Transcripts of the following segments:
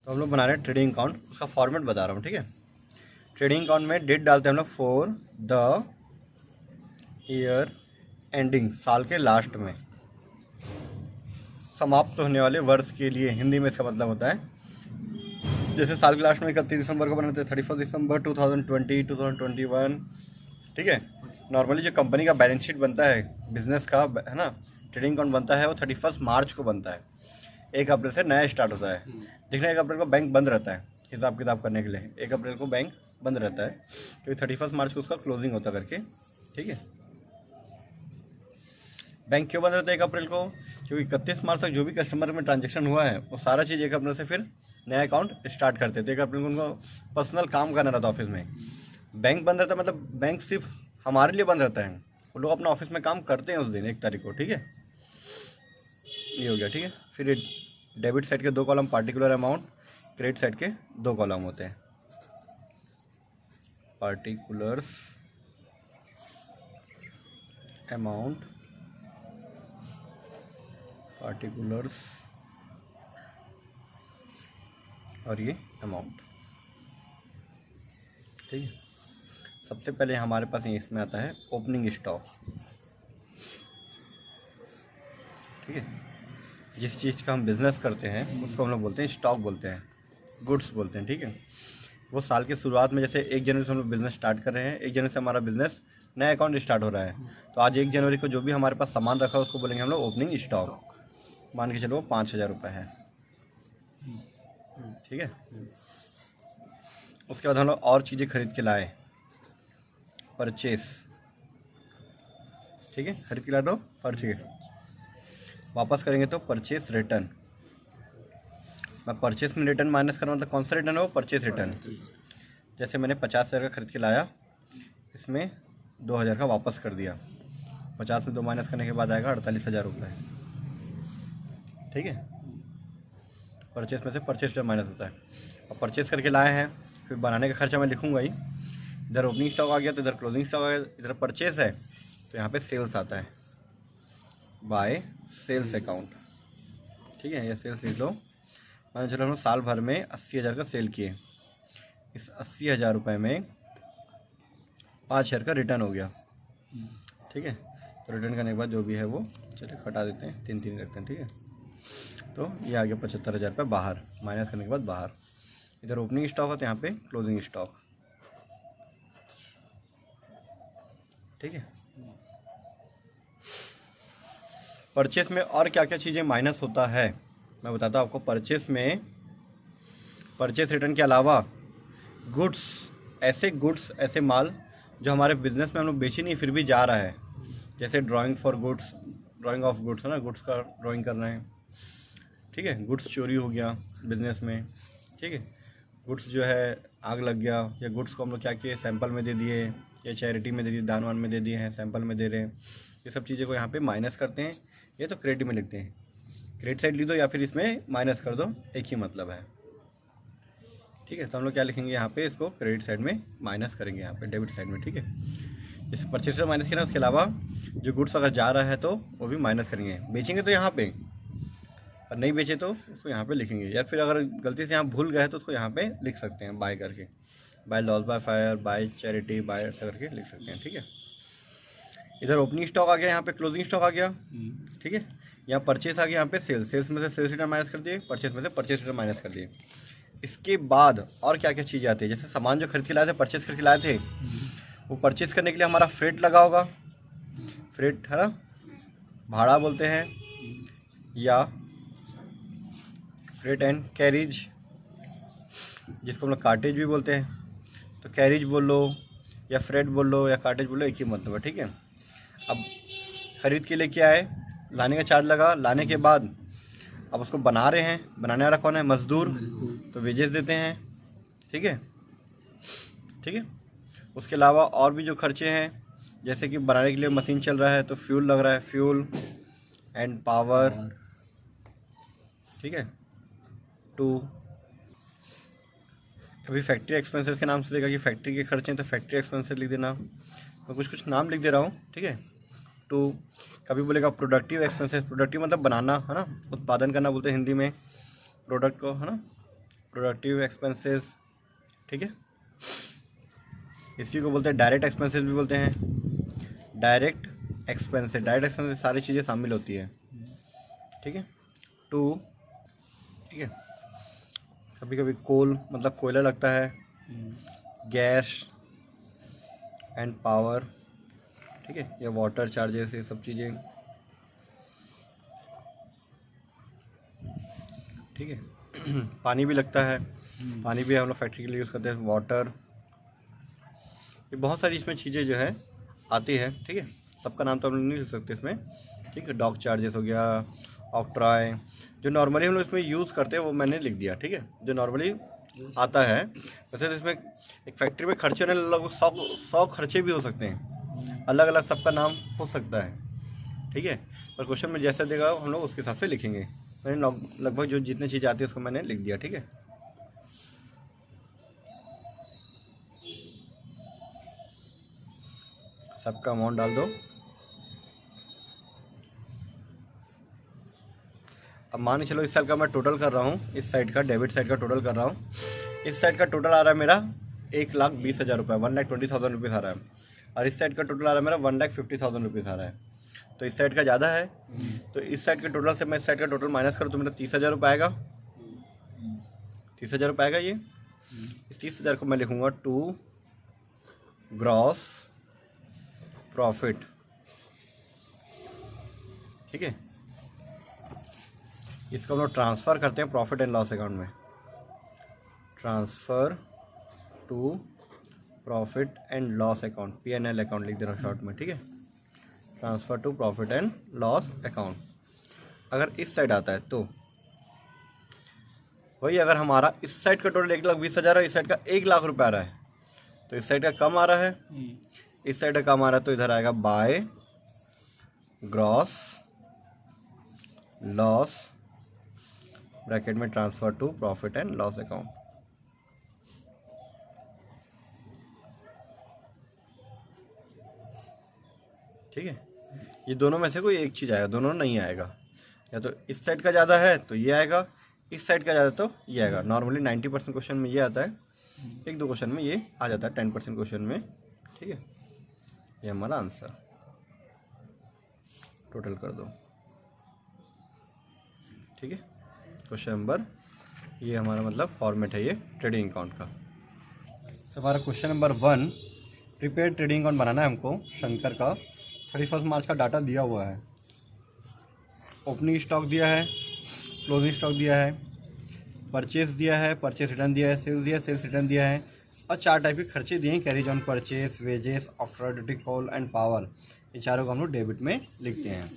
तो हम लोग बना रहे हैं ट्रेडिंग अकाउंट, उसका फॉर्मेट बता रहा हूँ, ठीक है। ट्रेडिंग अकाउंट में डेट डालते हैं हम लोग फॉर द ईयर एंडिंग, साल के लास्ट में समाप्त होने वाले वर्ष के लिए, हिंदी में इसका मतलब होता है जैसे साल के लास्ट में 31 दिसंबर को बनाते हैं 31 दिसंबर 2020 2021, ठीक है। नॉर्मली जो कंपनी का बैलेंस शीट बनता है बिजनेस का, है ना, ट्रेडिंग अकाउंट बनता है वो 31 मार्च को बनता है। 1 अप्रैल से नया स्टार्ट होता है। देखना 1 अप्रैल को बैंक बंद रहता है हिसाब किताब करने के लिए, 1 अप्रैल को बैंक बंद रहता है क्योंकि 31 मार्च को उसका क्लोजिंग होता करके, ठीक है। बैंक क्यों बंद रहता है 1 अप्रैल को? क्योंकि 31 मार्च तक जो भी कस्टमर में ट्रांजेक्शन हुआ है वो सारा चीज़ 1 अप्रैल से फिर नया अकाउंट स्टार्ट करते हैं। तो 1 अप्रैल को उनको पर्सनल काम करना रहता है ऑफिस में। बैंक बंद रहता है मतलब बैंक सिर्फ हमारे लिए बंद रहता है, वो लोग अपना ऑफिस में काम करते हैं उस दिन 1 तारीख को, ठीक है। ये हो गया, ठीक है। फिर डेबिट साइड के 2 column particular amount, credit side के 2 कॉलम होते हैं। पार्टिकुलर्स अमाउंट, पार्टिकुलर्स और ये अमाउंट, ठीक है। सबसे पहले हमारे पास इसमें आता है ओपनिंग स्टॉक, ठीक है। जिस चीज़ का हम बिज़नेस करते हैं उसको हम लोग बोलते हैं स्टॉक बोलते हैं, गुड्स बोलते हैं, ठीक है। वो साल के शुरुआत में जैसे 1 जनवरी से हम लोग बिज़नेस स्टार्ट कर रहे हैं, 1 जनवरी से हमारा बिज़नेस नया अकाउंट स्टार्ट हो रहा है, तो आज 1 जनवरी को जो भी हमारे पास सामान रखा है उसको बोलेंगे हम लोग ओपनिंग स्टॉक। मान के चलो 5,000 रुपये है, ठीक है। उसके बाद हम लोग और चीज़ें खरीद के लाए, परचेस, ठीक है, खरीद के लाए तो परचेस, वापस करेंगे तो परचेस रिटर्न। मैं परचेस में रिटर्न माइनस कर रहा हूँ तो कौन सा रिटर्न हो? Purchase return. जैसे मैंने 50,000 का खरीद के लाया, इसमें 2,000 का वापस कर दिया, 50 में 2 माइनस करने के बाद आएगा 48,000 रुपये, ठीक है। परचेस में से परचेस रिटर्न माइनस होता है। अब परचेस करके लाए हैं, फिर बनाने का खर्चा मैं लिखूंगा ही, इधर ओपनिंग स्टॉक आ गया तो इधर क्लोजिंग स्टॉक आ गया, इधर परचेस है तो यहाँ पे सेल्स आता है, बाय सेल्स अकाउंट, ठीक है। ये सेल्स लिख लो। मान चलो हम लोग साल भर में 80,000 का सेल किए, इस 80,000 रुपये में 5,000 का रिटर्न हो गया, ठीक है। तो रिटर्न करने के बाद जो भी है वो चलिए हटा देते हैं, 3 रखते हैं, ठीक है। तो ये आ गया 75,000 रुपये बाहर, माइनस करने के बाद बाहर। इधर ओपनिंग स्टॉक है तो यहाँ पे क्लोजिंग स्टॉक, ठीक है। परचेस में और क्या क्या चीज़ें माइनस होता है मैं बताता हूँ आपको। परचेस में परचेस रिटर्न के अलावा गुड्स, ऐसे माल जो हमारे बिजनेस में हम लोग बेची नहीं फिर भी जा रहा है, जैसे drawing for goods, drying of goods है ना, गुड्स का ड्राइंग कर रहे हैं, ठीक है। गुड्स चोरी हो गया बिजनेस में, ठीक है। गुड्स जो है आग लग गया, या गुड्स को हम लोग क्या किए सैंपल में दे दिए, या चैरिटी में दे दिए, दान वान में दे दिए हैं, सैंपल में दे रहे हैं, ये सब चीज़ें को यहाँ पे माइनस करते हैं। ये तो क्रेडिट में लिखते हैं, क्रेडिट साइड लिख दो या फिर इसमें माइनस कर दो, एक ही मतलब है, ठीक है। तो हम लोग क्या लिखेंगे यहाँ पे, इसको क्रेडिट साइड में माइनस करेंगे, यहाँ पे डेबिट साइड में, ठीक है। जैसे परचेस से माइनस किया, उसके अलावा जो गुड्स अगर जा रहा है तो वो भी माइनस करेंगे। बेचेंगे तो यहाँ पे, और नहीं बेचे तो उसको यहाँ पे लिखेंगे, या फिर अगर गलती से यहाँ भूल गए तो उसको यहाँ पे लिख सकते हैं बाय करके, by loss by fire, by charity, by ऐसा करके लिख सकते हैं, ठीक है। इधर ओपनिंग स्टॉक आ गया, यहाँ पे क्लोजिंग स्टॉक आ गया, ठीक है। यहाँ परचेस आ गया, यहाँ पे सेल्स में से सेल्स रिटर्न माइनस कर दिए, परचेस में से परचेस रिटर्न माइनस कर दिए। इसके बाद और क्या क्या चीज़ें आती है, जैसे सामान जो खरीद के लाए थे, परचेस करके लाए थे, वो परचेस करने के लिए हमारा फ्रेट लगा होगा, फ्रेट है ना, भाड़ा बोलते हैं, या फ्रेट एंड कैरिज, जिसको हम लोग कार्टेज भी बोलते हैं। तो कैरिज बोल लो या फ्रेट बोल लो या कार्टेज बोल लो, एक ही मतलब है, ठीक है। अब खरीद के लेके आए, लाने का चार्ज लगा, लाने के बाद अब उसको बना रहे हैं, बनाने वाला कौन है? मजदूर, तो वेजेस देते हैं, ठीक है, ठीक है। उसके अलावा और भी जो खर्चे हैं, जैसे कि बनाने के लिए मशीन चल रहा है तो फ्यूल लग रहा है, फ्यूल एंड पावर, ठीक है, टू। कभी फैक्ट्री एक्सपेंसेस के नाम से देगा कि फैक्ट्री के खर्चे हैं तो फैक्ट्री एक्सपेंसेस लिख देना, मैं कुछ नाम लिख दे रहा हूँ, ठीक है, टू। कभी बोलेगा प्रोडक्टिव एक्सपेंसेस, प्रोडक्टिव मतलब बनाना है ना, उत्पादन करना बोलते हैं हिंदी में प्रोडक्ट को, है ना, प्रोडक्टिव एक्सपेंसेस, ठीक है। इसी को बोलते हैं डायरेक्ट एक्सपेंसेस भी बोलते हैं। डायरेक्ट एक्सपेंसेस सारी चीज़ें शामिल होती है, ठीक है। टू, ठीक है, कभी कभी कोल मतलब कोयला लगता है, गैस एंड पावर, ठीक है, या वाटर चार्जेस, ये सब चीज़ें, ठीक है। पानी भी लगता है, पानी भी हम लोग फैक्ट्री के लिए यूज़ करते हैं, वाटर, ये बहुत सारी इसमें चीज़ें जो है आती है, ठीक है। सबका नाम तो हम लोग नहीं लिख सकते इसमें, ठीक है। डॉक चार्जेस हो गया, ऑक्ट्रॉय, जो नॉर्मली हम लोग इसमें यूज़ करते हैं वो मैंने लिख दिया, ठीक है, जो नॉर्मली आता है। वैसे तो इसमें एक फैक्ट्री में खर्चे होने लगभग 100 खर्चे भी हो सकते हैं, अलग अलग सबका नाम हो सकता है, ठीक है। पर क्वेश्चन में जैसा देगा हम लोग उसके हिसाब से लिखेंगे। मैंने लगभग जो जितनी चीज़ आती है उसको मैंने लिख दिया, ठीक है। सबका अमाउंट डाल दो। अब मान के चलो इस साल का मैं टोटल कर रहा हूँ, इस साइड का डेबिट साइड का टोटल कर रहा हूँ। इस साइड का टोटल आ रहा है मेरा 1,20,000 रुपये, 1,20,000 रुपीज़ आ रहा है, और इस साइड का टोटल आ रहा है मेरा 1,50,000 रुपीज़ आ रहा है। तो इस साइड का ज़्यादा है, तो इस साइड के टोटल से मैं इस साइड का टोटल माइनस करूँ तो मेरा 30,000 रुपये आएगा। 30,000 रुपये आएगा ये। इस 30,000 को मैं लिखूँगा टू ग्रॉस प्रॉफिट, ठीक है। इसको हम लोग ट्रांसफ़र करते हैं प्रॉफिट एंड लॉस अकाउंट में, transfer to profit and loss account, P&L account लिख देना शॉर्ट में, ठीक है। Transfer to profit and loss account. अगर इस साइड आता है तो वही, अगर हमारा इस साइड का टोटल 1,20,000 है, इस साइड का 1,00,000 रुपये आ रहा है, तो इस साइड का कम आ रहा है, इस साइड का कम आ रहा है, तो इधर आएगा बाय ग्रॉस लॉस ब्रैकेट में transfer to profit and loss account. ठीक है, ये दोनों में से कोई एक चीज़ आएगा, दोनों नहीं आएगा। या तो इस साइड का ज़्यादा है तो ये आएगा, इस साइड का ज़्यादा तो ये आएगा। नॉर्मली 90% क्वेश्चन में ये आता है, एक दो क्वेश्चन में ये आ जाता है 10% क्वेश्चन में, ठीक है। ये हमारा आंसर, टोटल कर दो, ठीक है। क्वेश्चन नंबर, ये हमारा मतलब फॉर्मेट है ये ट्रेडिंग अकाउंट का। तो हमारा question number 1, prepare trading account बनाना है हमको। शंकर का 31 मार्च का डाटा दिया हुआ है, ओपनिंग स्टॉक दिया है, क्लोजिंग स्टॉक दिया है, परचेस दिया है, परचेस रिटर्न दिया है, सेल्स दिया है, सेल्स रिटर्न दिया है, और 4 टाइप के खर्चे दिए हैं, carriage on purchase, wages, octroi duty coal and power. ये चारों को हम लोग डेबिट में लिखते हैं।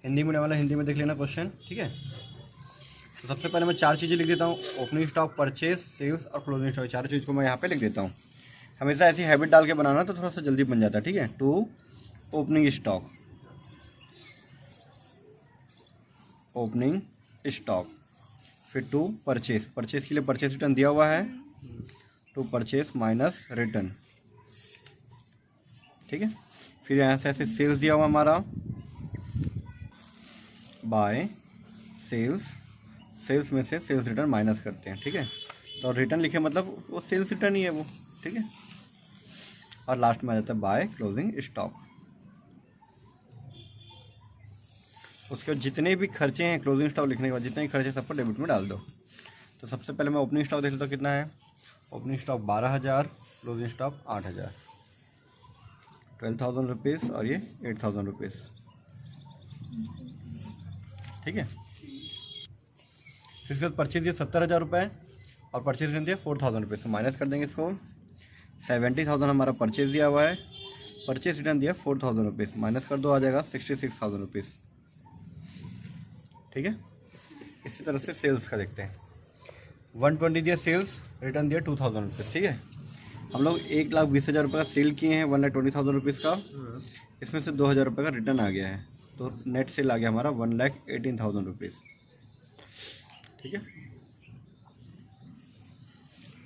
हिंदी में वाला हिंदी में देख लेना क्वेश्चन, ठीक है। तो सबसे पहले मैं 4 चीज़ें लिख देता हूँ, ओपनिंग स्टॉक, परचेस, सेल्स और क्लोजिंग स्टॉक। 4 चीज़ को मैं यहाँ पे लिख देता हूँ। हमेशा ऐसी हैबिट डाल के बनाना तो थोड़ा सा जल्दी बन जाता है, ठीक है। To opening stock, opening stock, फिर टू परचेस, परचेस के लिए परचेस रिटर्न दिया हुआ है, टू परचेस माइनस रिटर्न, ठीक है। फिर यहाँ से ऐसे सेल्स दिया हुआ हमारा, बाय सेल्स, सेल्स में से सेल्स रिटर्न माइनस करते हैं, ठीक है। तो रिटर्न लिखे मतलब वो सेल्स रिटर्न ही है वो, ठीक है। और लास्ट में आ जाता है बाय क्लोजिंग स्टॉक। उसके बाद जितने भी खर्चे हैं क्लोजिंग स्टॉक लिखने के बाद जितने भी खर्चे सबको डेबिट में डाल दो। तो सबसे पहले मैं ओपनिंग स्टॉक देख लेता हूँ कितना है। Opening stock 12,000, closing stock 8,000, 12,000 rupees, और ये 8,000 रुपीज़, ठीक है। फिर उसके बाद परचेज दिया 70,000 रुपये और परचेज रिटर्न दिया 4,000 रुपीज़, तो माइनस कर देंगे इसको। 70,000 हमारा परचेज दिया हुआ है, परचेज रिटर्न दिया 4,000 रुपीज़, माइनस कर दो, आ जाएगा 66,000 रुपीज़, ठीक है। इसी तरह से सेल्स का देखते हैं। 120 दिया सेल्स, रिटर्न दिया 2,000 रुपीज़, ठीक है। हम लोग 1,20,000 रुपये का सेल किए हैं 1,20,000 रुपीज़ का, इसमें से 2,000 रुपये का रिटर्न आ गया है, तो नेट सेल आ गया हमारा 1,18,000 रुपीज़, ठीक है।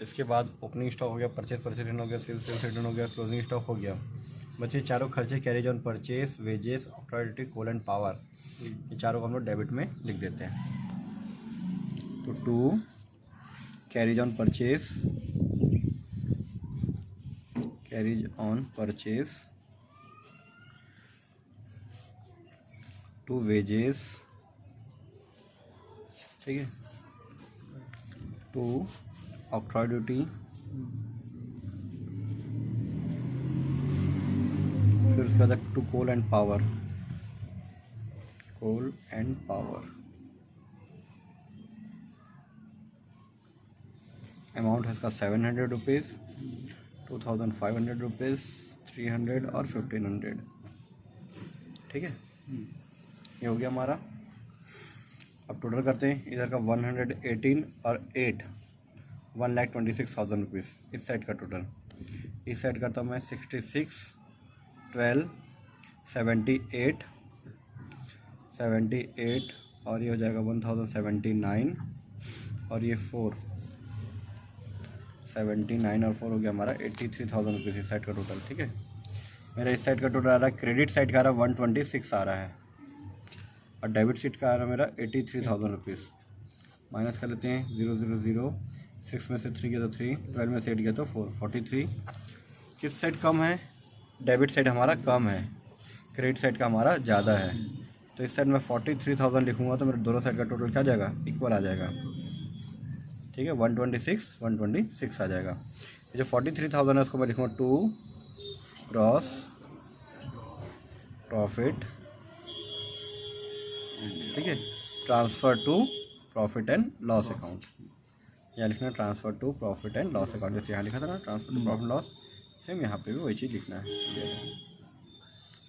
इसके बाद ओपनिंग स्टॉक हो गया, परचेज रिटर्न हो गया, सेल्स रिटर्न हो गया, क्लोजिंग स्टॉक हो गया। बच्चे चारों खर्चे, carriage on purchase, wages, octroi duty, coal and power, ये चारों को हम लोग डेबिट में लिख देते हैं। तो to carriage on purchase, to wages, ठीक है, टू ऑक्ट्रॉय ड्यूटी, फिर उसके बाद to coal and power, amount है इसका 700 रुपीज़, 2500 रुपीज़, 300 और 1500, ठीक है। ये हो गया हमारा। अब टोटल करते हैं, इधर का 118 और 8 1,26,000 रुपीज़ इस साइड का टोटल। इस साइड करता हूँ मैं 66, 12, 78 और ये हो जाएगा 1079 और ये 4 79 और 4 हो गया हमारा 83,000 रुपीज़ इस साइड का टोटल, ठीक है। मेरा इस साइड का टोटल आ रहा है, क्रेडिट साइड का आ रहा है 126 आ रहा है और डेबिट साइड का आ रहा है मेरा 83,000 रुपीज़। माइनस कर लेते हैं, 000, 6 में से 3 गया तो 3, 12 में से 8 गया तो 4, 43। किस साइड कम है? डेबिट साइड हमारा कम है, क्रेडिट साइड का हमारा ज़्यादा है। तो इस साइड में 43,000 लिखूँगा तो मेरे दोनों साइड का टोटल क्या आ जाएगा? इक्वल आ जाएगा, ठीक है। 126 आ जाएगा। ये जो 43,000 है उसको मैं लिखूँगा टू ग्रॉस प्रॉफिट, ठीक है, transfer to profit and loss account. यहाँ लिखना transfer to profit and loss account, जैसे यहाँ लिखा था ना transfer to profit loss, same यहाँ पे भी वही चीज़ लिखना है।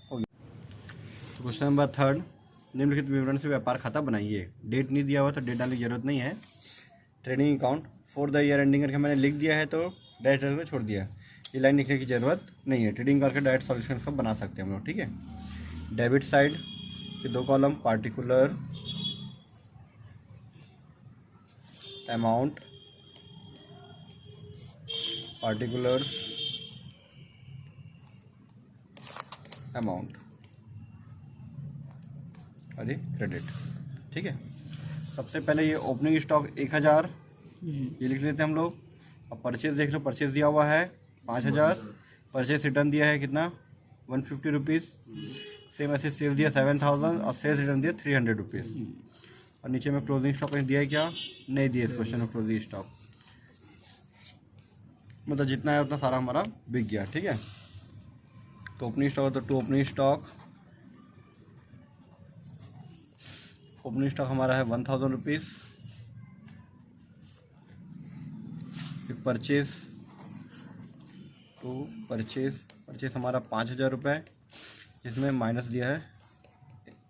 तो क्वेश्चन नंबर 3, निम्नलिखित विवरण से व्यापार खाता बनाइए। डेट नहीं दिया हुआ तो डेट डालने की जरूरत नहीं है। Trading account for the year ending करके मैंने लिख दिया है तो डायरेक्ट करके छोड़ दिया, ये लाइन लिखने की ज़रूरत नहीं है। ट्रेडिंग करके डायरेक्ट सॉल्यूशन सब बना सकते हैं हम लोग, ठीक है। डेबिट साइड के 2 कॉलम, पार्टिकुलर अमाउंट, और ये क्रेडिट, ठीक है। सबसे पहले ये ओपनिंग स्टॉक 1000 ये लिख लेते हैं हम लोग। अब परचेज देख लो, परचेज दिया हुआ है 5000, परचेज रिटर्न दिया है कितना? 150 रुपीज़। सेम ऐसे सेल दिया 7000 और सेल्स रिटर्न दिया 300 रुपीज़। और नीचे में क्लोजिंग स्टॉक कहीं दिया है क्या? नहीं दिया इस क्वेश्चन में क्लोजिंग स्टॉक, मतलब जितना है उतना सारा हमारा बिक गया, ठीक है। तो ओपनिंग स्टॉक तो टू ओपनिंग स्टॉक हमारा है 1000 रुपीज़। परचेज हमारा 5000 रुपये, जिसमें माइनस दिया है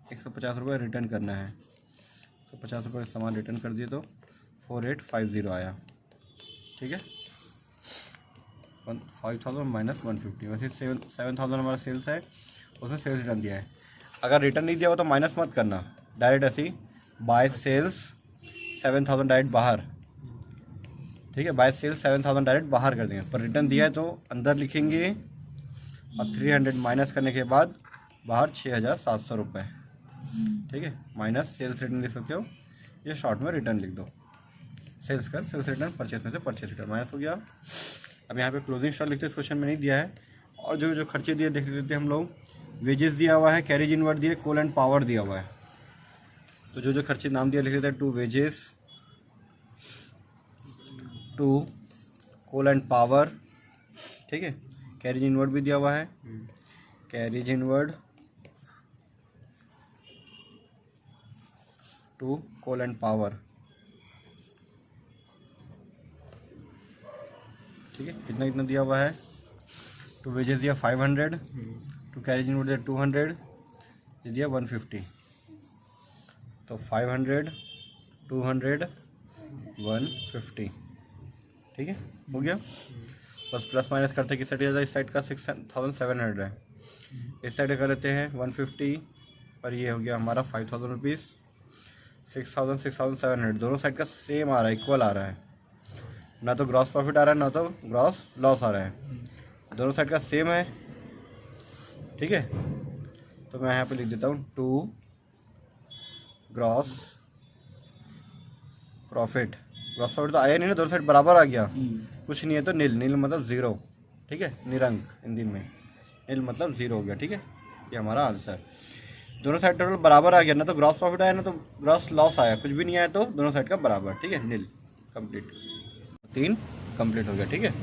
150 रुपये रिटर्न करना है। 150 रुपये का सामान रिटर्न कर दिए तो 4850 आया, ठीक है। 5000 माइनस 150, वैसे 7000 हमारा सेल्स है, उसमें सेल्स रिटर्न दिया है। अगर रिटर्न नहीं दिया हो तो माइनस मत करना, डायरेक्ट ऐसी बाय सेल्स 7000 डायरेक्ट बाहर, ठीक है। बाय सेल्स 7000 डायरेक्ट बाहर कर देंगे, पर रिटर्न दिया है तो अंदर लिखेंगे और 300 माइनस करने के बाद बाहर 6700 रुपये, ठीक है। माइनस सेल्स रिटर्न लिख सकते हो, ये शॉर्ट में रिटर्न लिख दो। सेल्स रिटर्न, परचेज में से परचेज रिटर्न माइनस हो गया। अब यहाँ पे क्लोजिंग स्टॉक लिखते हैं, इस क्वेश्चन में नहीं दिया है। और जो खर्चे दिए देख लेते हैं हम लोग। वेजेस दिया हुआ है, कैरेज इनवर्ड दिए, कोल एंड पावर दिया हुआ है। तो जो खर्चे नाम दिया लिख लेते हैं, to wages, to coal and power, ठीक है। कैरेज इनवर्ड भी दिया हुआ है, carriage inward to coal and power, ठीक है। कितना दिया हुआ है? टू वेजेस दिया 500, टू कैरेज इनवर्ड दिया 200, ये दिया 150। तो 500, 200, 150, ठीक है, हो गया। बस प्लस माइनस करते किस साइड जाता है? इस साइड का 6700 है, इस साइड कर लेते हैं 150, और ये हो गया हमारा 5000 रुपीज़। 6700 दोनों साइड का सेम आ रहा है, इक्वल आ रहा है, ना तो ग्रॉस प्रॉफिट आ रहा है ना तो ग्रॉस लॉस आ रहा है, दोनों साइड का सेम है, ठीक है। तो मैं यहाँ पे लिख देता हूँ to gross profit gross profit तो आया नहीं ना, दोनों साइड बराबर आ गया, कुछ नहीं है तो नील, नील मतलब ज़ीरो, ठीक है, निरंक हिंदी में, नील मतलब ज़ीरो हो गया, ठीक है, ये हमारा आंसर। दोनों साइड टोटल बराबर आ गया, ना तो ग्रॉस प्रॉफिट आया ना तो ग्रॉस लॉस आया, कुछ भी नहीं आया तो दोनों साइड का बराबर, ठीक है, नील कंप्लीट, 3 कंप्लीट हो गया, ठीक है।